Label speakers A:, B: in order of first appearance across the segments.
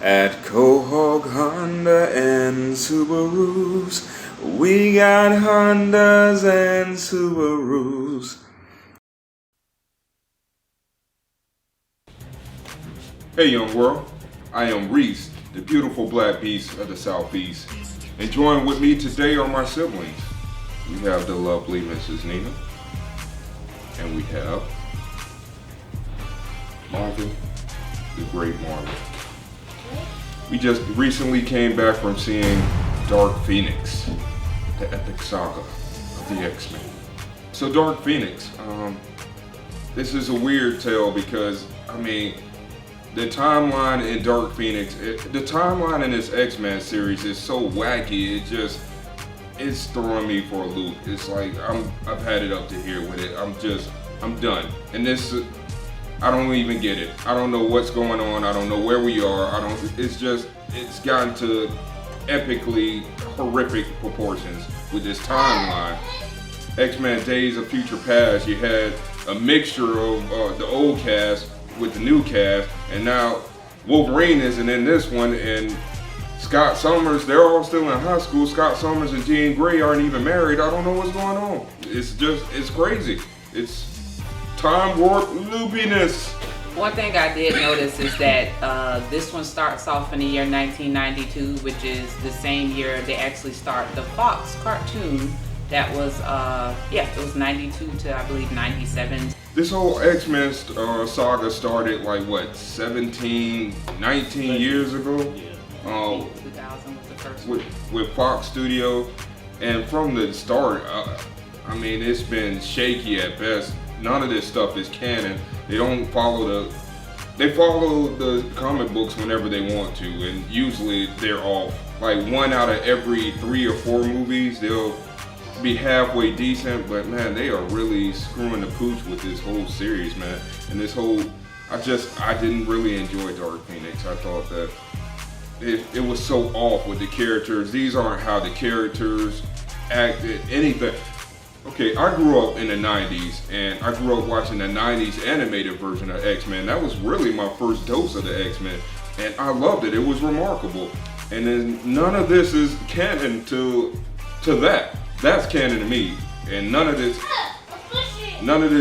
A: At Quahog Honda and Subarus, we got Hondas and Subarus.
B: Hey young world, I am Reese, the beautiful black beast of the Southeast. And join with me today are my siblings. We have the lovely Mrs. Nina, and we have Marvin, the great Marvin. We just recently came back from seeing Dark Phoenix, the epic saga of the X-Men. So Dark Phoenix, this is a weird tale because, I mean, the timeline in Dark Phoenix, the timeline in this X-Men series is so wacky, it's throwing me for a loop. It's like, I've had it up to here with it. I'm done. And this, I don't even get it. I don't know what's going on. I don't know where we are. It's gotten to epically horrific proportions with this timeline. X-Men Days of Future Past, you had a mixture of the old cast with the new cast, and now Wolverine isn't in this one, and Scott Summers, they're all still in high school. Scott Summers and Jean Grey aren't even married. I don't know what's going on. It's crazy. It's time warp loopiness.
C: One thing I did notice is that this one starts off in the year 1992, which is the same year they actually start the Fox cartoon. That was, it was 92 to, I believe, 97.
B: This whole X-Men saga started like, what, 19 years ago?
C: Yeah. 2000 was the first one.
B: With Fox Studio. And from the start, I mean, it's been shaky at best. None of this stuff is canon. They follow the comic books whenever they want to, and usually they're off. Like 1 out of every 3 or 4 movies, they'll be halfway decent, but man, they are really screwing the pooch with this whole series, man. And this whole, I didn't really enjoy Dark Phoenix. I thought that it was so off with the characters. These aren't how the characters acted, anything. Okay, I grew up in the 90s, and I grew up watching the 90s animated version of X-Men. That was really my first dose of the X-Men, and I loved it. It was remarkable. And then none of this is canon to that. That's canon to me. And none of this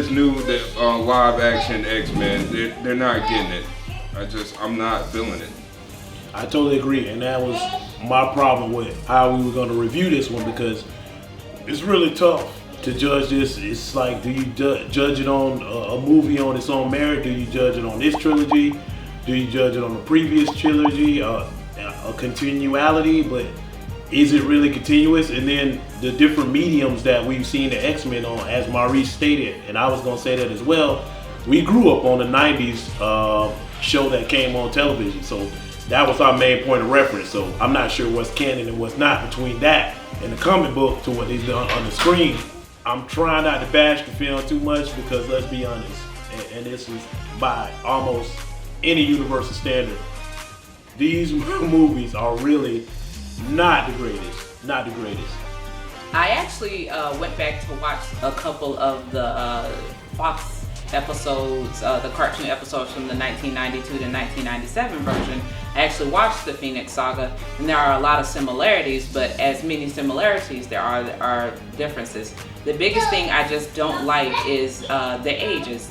B: new live action X-Men, they're not getting it. I'm not feeling it.
D: I totally agree, and that was my problem with how we were going to review this one, because it's really tough to judge this. It's like, do you judge it on a movie on its own merit? Do you judge it on this trilogy? Do you judge it on the previous trilogy? A continuality, but is it really continuous? And then the different mediums that we've seen the X-Men on, as Maurice stated, and I was going to say that as well, we grew up on the 90s show that came on television, so that was our main point of reference. So I'm not sure what's canon and what's not between that and the comic book to what they've done on the screen. I'm trying not to bash the film too much, because let's be honest, and this is by almost any universal standard, these movies are really not the greatest.
C: I actually went back to watch a couple of the Fox episodes, the cartoon episodes from the 1992 to 1997 version. I actually watched the Phoenix Saga, and there are a lot of similarities, but as many similarities, there are differences. The biggest thing I just don't like is the ages.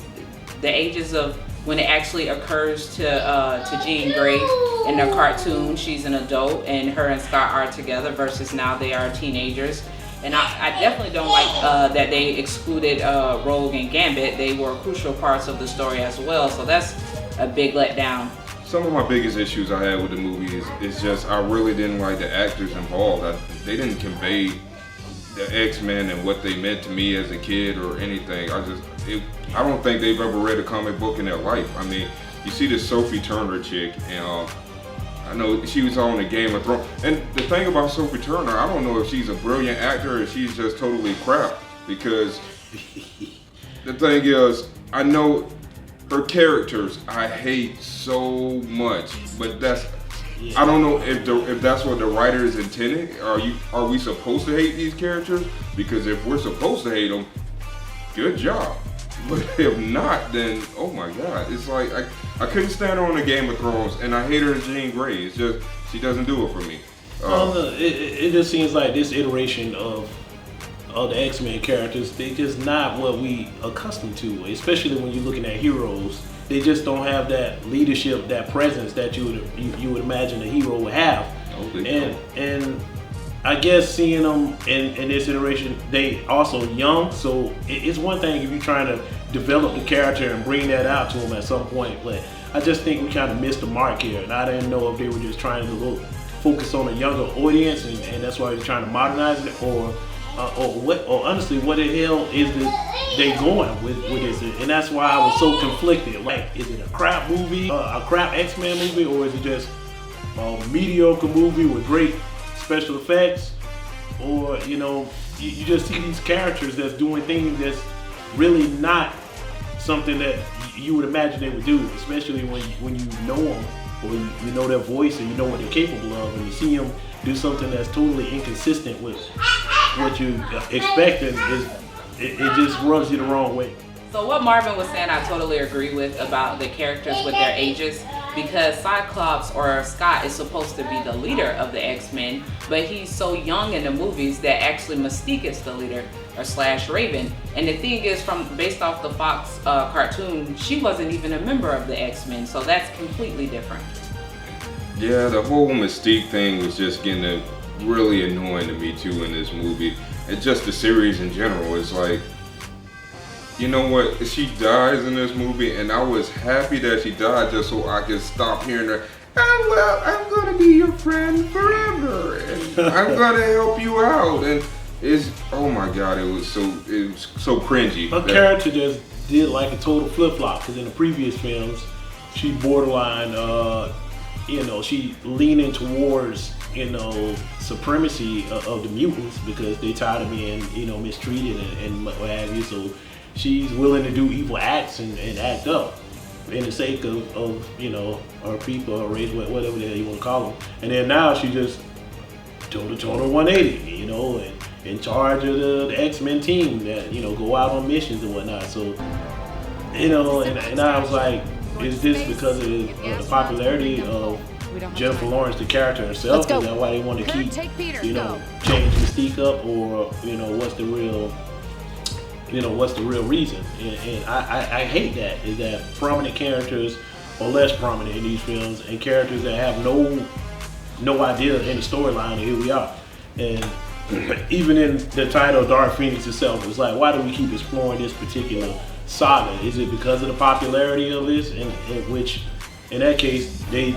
C: The ages of when it actually occurs to Jean Grey in the cartoon. She's an adult, and her and Scott are together, versus now they are teenagers. And I definitely don't like that they excluded Rogue and Gambit. They were crucial parts of the story as well, so that's a big letdown.
B: Some of my biggest issues I had with the movie is just I really didn't like the actors involved. They didn't convey the X-Men and what they meant to me as a kid or anything. I don't think they've ever read a comic book in their life. I mean, you see this Sophie Turner chick, and I know she was on the Game of Thrones. And the thing about Sophie Turner, I don't know if she's a brilliant actor or she's just totally crap, because the thing is, I know her characters I hate so much, but I don't know if that's what the writers intended. Are we supposed to hate these characters? Because if we're supposed to hate them, good job. But if not, then oh my God, it's like I couldn't stand her on the Game of Thrones, and I hate her as Jean Grey. It's just she doesn't do it for me.
D: It just seems like this iteration of the X-Men characters, they just not what we accustomed to, especially when you're looking at heroes. They just don't have that leadership, that presence that you would imagine a hero would have. And I guess seeing them in this iteration, they also young, so it's one thing if you're trying to develop the character and bring that out to them at some point, but I just think we kind of missed the mark here, and I didn't know if they were just trying to focus on a younger audience, and that's why they're trying to modernize it, or honestly, what the hell is they going with this? And that's why I was so conflicted. Like, is it a crap movie, a crap X-Men movie, or is it just a mediocre movie with great special effects? Or, you just see these characters that's doing things that's really not something that you would imagine they would do, especially when you know them, or you know their voice and you know what they're capable of, and you see them do something that's totally inconsistent with what you expect, and it just rubs you the wrong way.
C: So what Marvin was saying, I totally agree with about the characters with their ages, because Cyclops or Scott is supposed to be the leader of the X-Men, but he's so young in the movies that actually Mystique is the leader, or / Raven. And the thing is, based off the Fox cartoon, she wasn't even a member of the X-Men, so that's completely different.
B: Yeah, the whole Mystique thing was just getting really annoying to me too in this movie. And just the series in general is like, you know what, she dies in this movie, and I was happy that she died just so I could stop hearing her, oh, well, I'm gonna be your friend forever, and I'm gonna help you out, and it's, oh my god, it was so cringy.
D: Her character just did like a total flip-flop, because in the previous films, she borderline, she leaning towards, supremacy of the mutants, because they tired of being, mistreated and what have you, so she's willing to do evil acts and act up in the sake of her people, her race, whatever the hell you want to call them. And then now she just total 180, and in charge of the X-Men team that, go out on missions and whatnot. So, and I was like, is this because of the popularity of Jennifer Lawrence, the character herself? Is that why they want to keep, change Mystique up, or, what's the real reason? And I hate that, is that prominent characters are less prominent in these films, and characters that have no idea in the storyline, and here we are. And even in the title Dark Phoenix itself, it's like, why do we keep exploring this particular saga? Is it because of the popularity of this, in which in that case they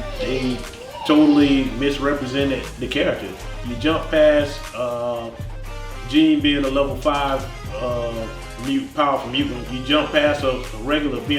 D: totally misrepresented the character? You jump past Jean being a level 5 powerful mutant, you jump past being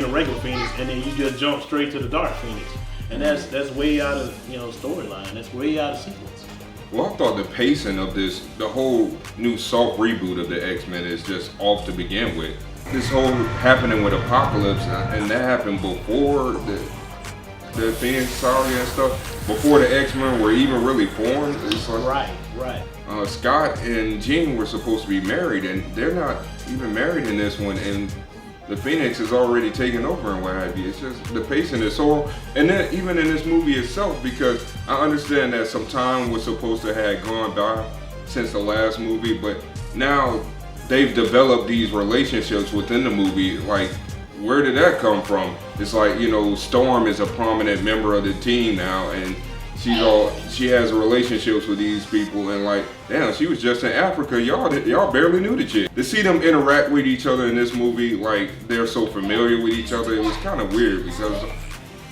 D: a regular Phoenix, and then you just jump straight to the Dark Phoenix, and that's way out of storyline. That's way out of sequence.
B: Well, I thought the pacing of the whole new soft reboot of the X-Men is just off to begin with. This whole happening with Apocalypse, and that happened before the Phoenix Saga and stuff, before the X-Men were even really formed. It's like,
D: right.
B: Scott and Jean were supposed to be married, and they're not even married in this one, and the Phoenix is already taken over and what have you. It's just, the pacing is so, and then even in this movie itself, because I understand that some time was supposed to have gone by since the last movie, but now they've developed these relationships within the movie. Like, where did that come from? It's like, Storm is a prominent member of the team now, and she has relationships with these people, and like, damn, she was just in Africa. Y'all barely knew the chick. To see them interact with each other in this movie, like they're so familiar with each other, it was kind of weird, because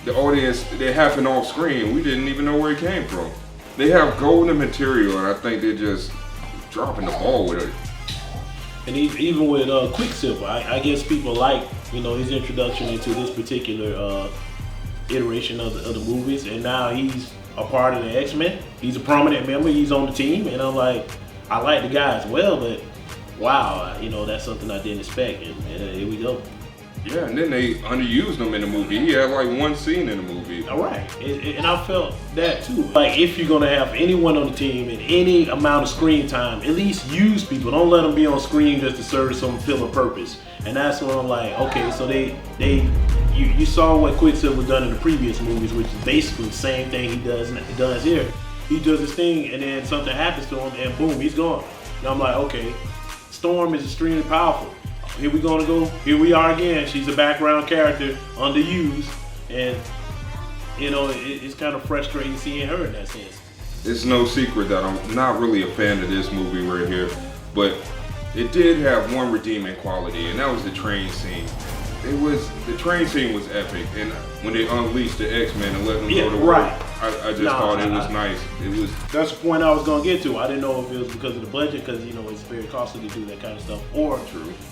B: the audience, they happened off screen. We didn't even know where it came from. They have golden material, and I think they're just dropping the ball with it.
D: And even with Quicksilver, I guess people like, his introduction into this particular iteration of the movies, and now he's a part of the X-Men. He's a prominent member. He's on the team, and I'm like, I like the guy as well, but wow, that's something I didn't expect, and here we go.
B: Yeah, and then they underused him in the movie. He had like one scene in the movie.
D: All right, and I felt that too. Like, if you're gonna have anyone on the team and any amount of screen time, at least use people. Don't let them be on screen just to serve some filler purpose. And that's when I'm like, okay, so they you saw what Quicksilver done in the previous movies, which is basically the same thing he does here. He does his thing, and then something happens to him, and boom, he's gone. And I'm like, okay, Storm is extremely powerful. Here we gonna go. Here we are again. She's a background character, underused, and you know it's kind of frustrating seeing her in that sense.
B: It's no secret that I'm not really a fan of this movie right here, but it did have one redeeming quality, and that was the train scene. The train scene was epic, and when they unleashed the X-Men and let them go to work, I just thought it was nice.
D: That's the point I was gonna get to. I didn't know if it was because of the budget, because you know it's very costly to do that kind of stuff, or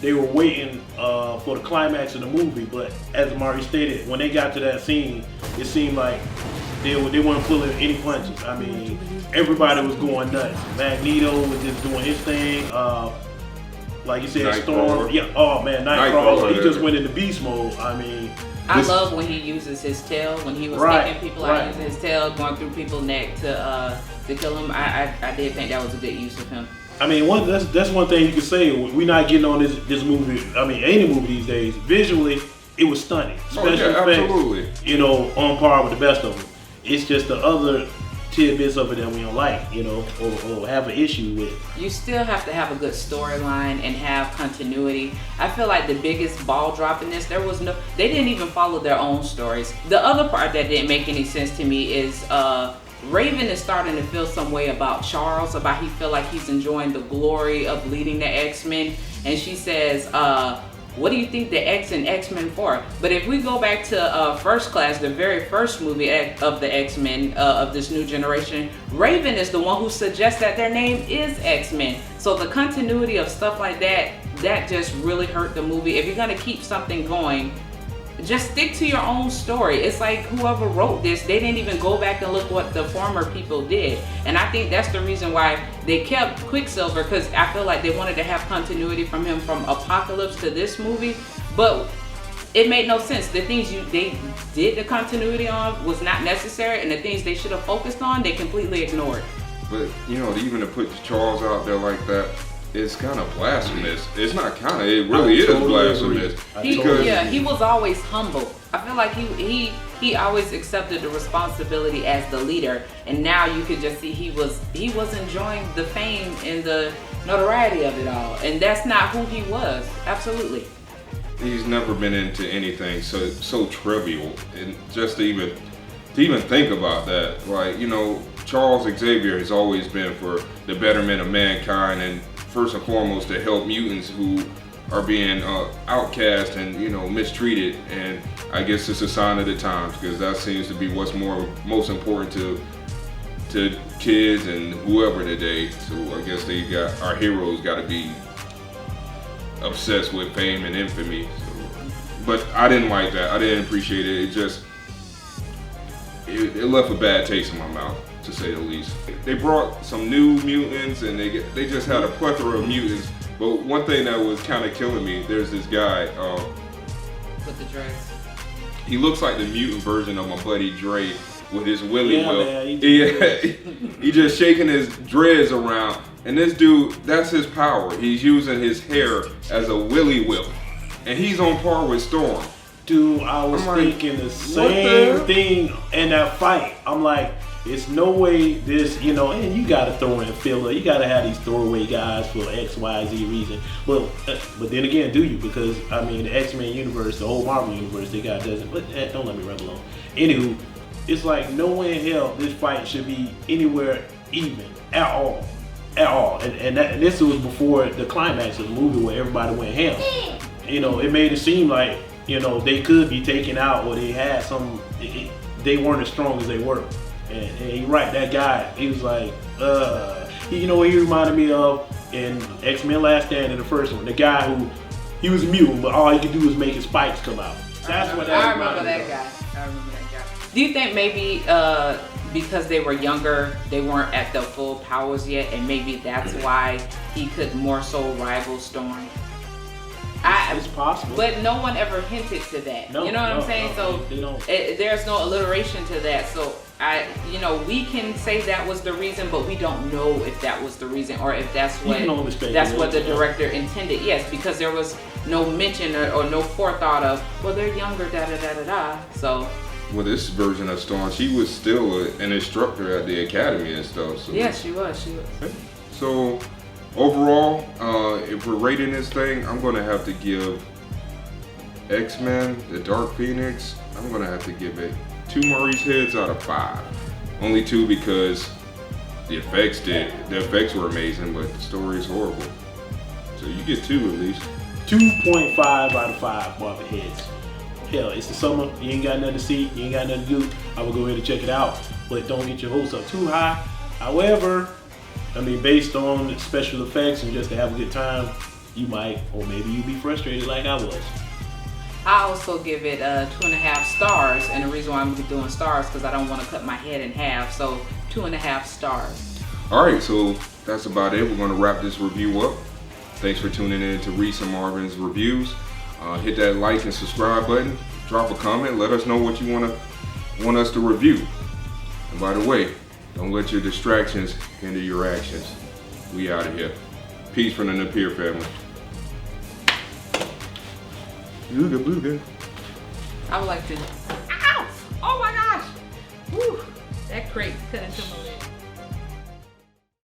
D: they were waiting for the climax of the movie. But as Mari stated, when they got to that scene, it seemed like they weren't pulling any punches. I mean, everybody was going nuts. Magneto was just doing his thing. Like you said, Storm. Yeah. Oh man, Nightcrawler. He just went into beast mode. I mean,
C: I love when he uses his tail. When he was taking people out using his tail, going through people's neck to kill them. I did think that was a good use of him.
D: I mean, that's one thing you can say. We're not getting on this movie. I mean, any movie these days. Visually, it was stunning. Special effects,
B: absolutely.
D: You know, on par with the best of them. It's just the other tidbits of it that we don't like, you know, or have an issue with.
C: You still have to have a good storyline and have continuity. I feel like the biggest ball drop in this, they didn't even follow their own stories. The other part that didn't make any sense to me is Raven is starting to feel some way about Charles, about he feel like he's enjoying the glory of leading the X-Men, and she says, what do you think the X and X-Men for? But if we go back to First Class, the very first movie of the X-Men of this new generation, Raven is the one who suggests that their name is X-Men. So the continuity of stuff like that just really hurt the movie. If you're gonna keep something going, just stick to your own story. It's like whoever wrote this, they didn't even go back and look what the former people did. And I think that's the reason why they kept Quicksilver, because I feel like they wanted to have continuity from him from Apocalypse to this movie. But it made no sense. The things they did the continuity on was not necessary, and the things they should have focused on, they completely ignored.
B: But you know, even to put Charles out there like that, it's kind of blasphemous. It's not kind of, it really is blasphemous.
C: He was always humble. I feel like he always accepted the responsibility as the leader, and now you could just see he was enjoying the fame and the notoriety of it all, and that's not who he was. Absolutely.
B: He's never been into anything so trivial, and just to even think about that, like, you know, Charles Xavier has always been for the betterment of mankind, and first and foremost to help mutants who are being outcast and, you know, mistreated. And I guess it's a sign of the times, because that seems to be what's most important to kids and whoever today. So I guess our heroes got to be obsessed with fame and infamy. So, but I didn't like that. I didn't appreciate it. It left a bad taste in my mouth, to say the least. They brought some new mutants, and they just had a plethora of mutants. But one thing that was kind of killing me, there's this guy.
C: With the dreads.
B: He looks like the mutant version of my buddy Dre with his willy whip.
D: Man,
B: he just shaking his dreads around. And this dude, that's his power. He's using his hair as a willy whip. And he's on par with Storm.
D: Dude, I was thinking the same thing in that fight. I'm like, it's no way this, you know, and you gotta throw in filler. You gotta have these throwaway guys for X, Y, Z reason. But then again, do you? Because I mean, the X-Men universe, the whole Marvel universe, they got doesn't. But don't let me ramble on. Anywho, it's like no way in hell this fight should be anywhere even at all. And this was before the climax of the movie where everybody went ham. You know, it made it seem like, you know, they could be taken out, or they had some. They weren't as strong as they were. And you're right, that guy, he was like, you know what he reminded me of in X-Men Last Stand in the first one? The guy who, he was a mutant, but all he could do was make his spikes come out. That's what that
C: I remember that guy. Do you think maybe because they were younger, they weren't at their full powers yet, and maybe that's why he could more so rival Storm?
D: It's possible.
C: But no one ever hinted to that.
D: No,
C: you know what I'm saying?
D: No,
C: so
D: they don't.
C: there's no alliteration to that. So we can say that was the reason, but we don't know if that was the reason or if that's what the director intended. Yes, because there was no mention or no forethought of, well, they're younger, da da da da da. So.
B: Well, this version of Storm, she was still an instructor at the academy and stuff. So.
C: Yeah, she was.
B: So, overall, if we're rating this thing, I'm gonna have to give X-Men, the Dark Phoenix, I'm gonna have to give it 2 Maurice heads out of 5. Only 2 because the effects were amazing, but the story is horrible. So you get 2 at least.
D: 2.5 out of 5 Marvin heads. Hell, it's the summer. You ain't got nothing to see. You ain't got nothing to do. I would go ahead and check it out, but don't get your hopes up too high. However, I mean, based on special effects and just to have a good time, you might, or maybe you'll be frustrated like I was.
C: I also give it 2.5 stars, and the reason why I'm doing stars because I don't want to cut my head in half. So 2.5 stars.
B: All right, so that's about it. We're gonna wrap this review up. Thanks for tuning in to Res&Marvin's reviews. Hit that like and subscribe button. Drop a comment. Let us know what you want us to review. And by the way, don't let your distractions hinder your actions. We out of here. Peace from the Napier family.
C: I would like to. Ow! Oh my God!